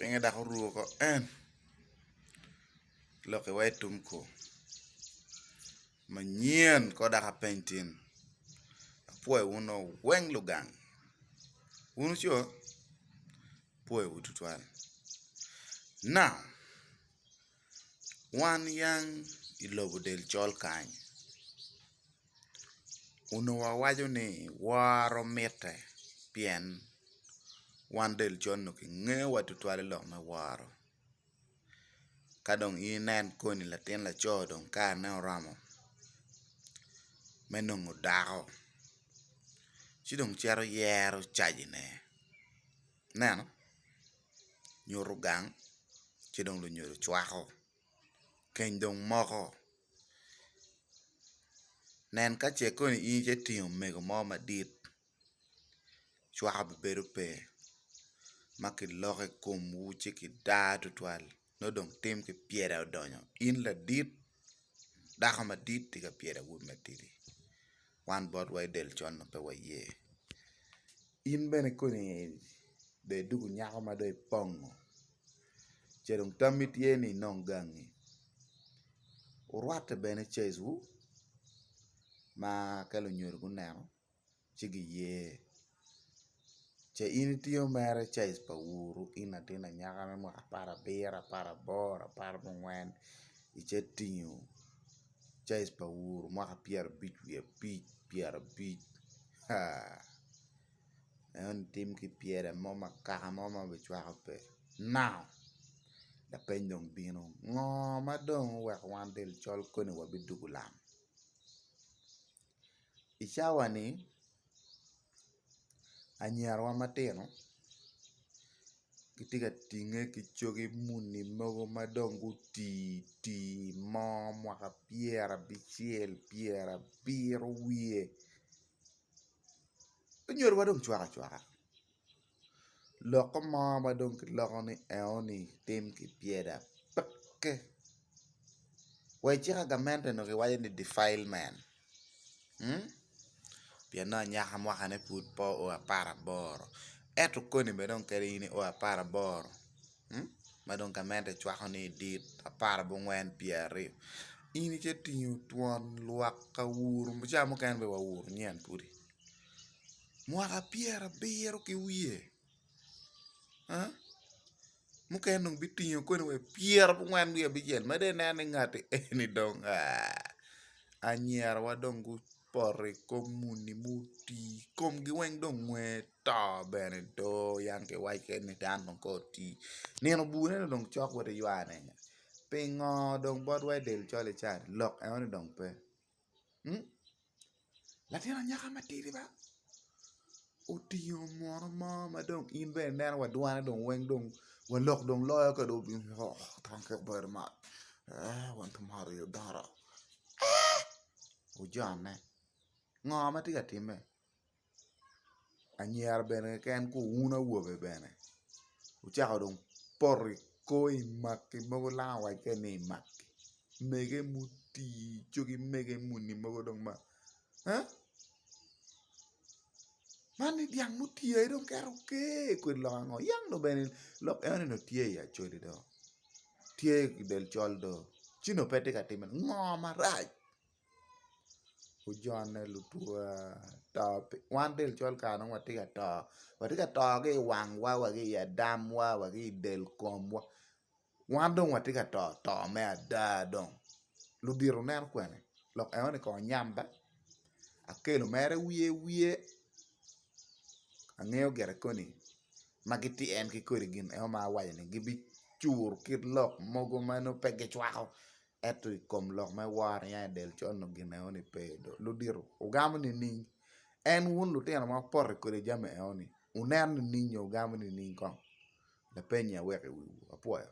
Penga da ruoko en loke wetumko manyien koda ka pentin apuoyo uno weng lugang uno cho puoyo ututwal now wan yang ilobo del chol kany uno wawajo ni waro mite pien wan del chol no ki ng'e watutwal lo me waro kadong inen koni latin la cho dong ka ne oramo menongo dako chidong chero yero chajine neno nyoro gang chidong lo nyoro chwako keny dong moko nen ka chekoni inje tiyo mego mo madit chwaka bebedo pe maki loke kum wuche ki da tutwal no dong tim ki piera odonyo in la dit dako madit tika piera wud matidi wan bod way del chon no pe waye in bene koni de dugu nyako ma do pongo cherong tamit yeni non gangi urwate bene chezu ma kelo nyor gunero chigi ye che in tiyo mere chais pa wuru ina tina nyaka me mwaka para bira para bora para mungwen iche tiyo chais pa wuru mwaka pier bich wia bich pier bich ha en tim ki piera moma kaka moma bichwaka pe now da pendong bino ngo madong wek wan del chol koni wabidugulam ishawani anyarwa matino kitiga tinge kichogi muni mogo madongo ti mo mwaka piera bichiel piera biro wie nyor wadong chwaka loko mo madong ki loko ni eoni tim ki piera peke wechika gamente no ki waje ni defilement piano nyaka mwaka ne put po o apara boro eto koni bedong kere ini o apara boro madong kamente chwako ni dit apara bungwen pieri ini che tiyo tuon luak ka wuru mchamo ken be wa wuru nyen puri mwaka piera biro ki wie muken nung bitiyo koni we piera bungwen wie bijen made nene ngati eni dong anyer wadongo pore komuni muti kom gi weng dong mwe ta bene do yang ke wai ke ni dan dong ko ti neno bune dong chok wote ywane pingo dong bod we del chole chan lok e oni dong pe latino nyaka matiri ba otiyo moro ma dong in be neno wadwane dong weng dong walok dong loyo ka do bin thank you very much want to marry your daughter ujane ngoma tiga time anyer bene ken ku una wobe bene uchako dong porri koi makki mogo la wa ke ni makki mege muti chogi mege muni mogo dong ma mani diang muti ai dong kero ke kwet lo ngo yang no bene lo ene no tie ya chodi do tie del chol do chino pete ka time ngoma raj ujone lutua top one del chol ka no watiga to ge wangwa wagi ya damwa wagi del komwa wando watiga to me da dong ludiro ner kwene lok eone ko nyamba akelo mere wie ang'eyo gere koni magiti en ki kori gin e ma waje ni gibi chur kit lok mogo mano pege chwako eto kom lok me war ya del chono gin e oni pedo ludiro ugam ni ning en wun luteno ma por kore jame e oni unen ni ninyo ugam ni ning kon la penya weke apuoyo